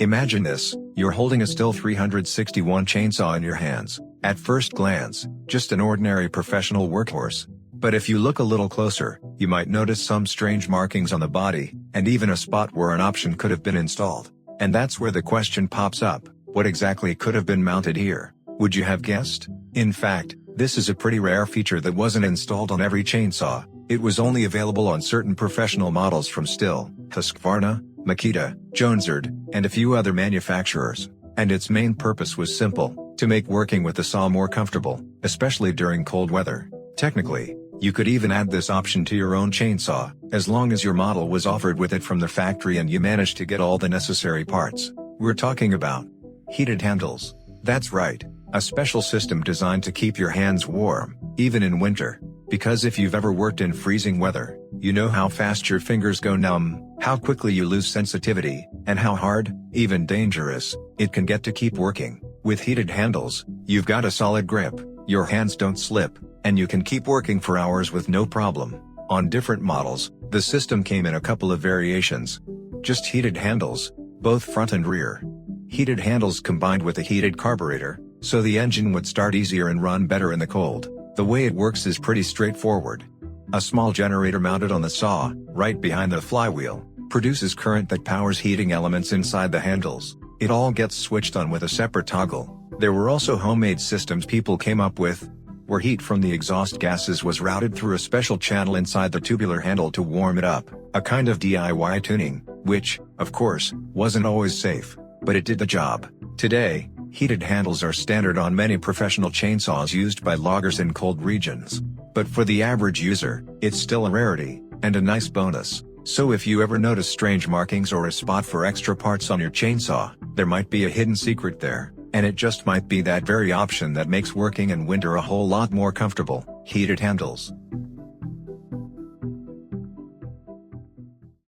Imagine this, you're holding a Stihl 361 chainsaw in your hands. At first glance, just an ordinary professional workhorse. But if you look a little closer, you might notice some strange markings on the body, and even a spot where an option could have been installed. And that's where the question pops up, what exactly could have been mounted here? Would you have guessed? In fact, this is a pretty rare feature that wasn't installed on every chainsaw. It was only available on certain professional models from Stihl, Husqvarna, Makita, Jonsered, and a few other manufacturers. And its main purpose was simple, to make working with the saw more comfortable, especially during cold weather. Technically, you could even add this option to your own chainsaw, as long as your model was offered with it from the factory and you managed to get all the necessary parts. We're talking about heated handles. That's right, a special system designed to keep your hands warm, even in winter. Because if you've ever worked in freezing weather, you know how fast your fingers go numb, how quickly you lose sensitivity, and how hard, even dangerous, it can get to keep working. With heated handles, you've got a solid grip, your hands don't slip, and you can keep working for hours with no problem. On different models, the system came in a couple of variations. Just heated handles, both front and rear. Heated handles combined with a heated carburetor, so the engine would start easier and run better in the cold. The way it works is pretty straightforward. A small generator mounted on the saw, right behind the flywheel, produces current that powers heating elements inside the handles. It all gets switched on with a separate toggle. There were also homemade systems people came up with, where heat from the exhaust gases was routed through a special channel inside the tubular handle to warm it up, a kind of DIY tuning, which, of course, wasn't always safe, but it did the job. Today, heated handles are standard on many professional chainsaws used by loggers in cold regions. But for the average user, it's still a rarity, and a nice bonus. So if you ever notice strange markings or a spot for extra parts on your chainsaw, there might be a hidden secret there, and it just might be that very option that makes working in winter a whole lot more comfortable. Heated handles.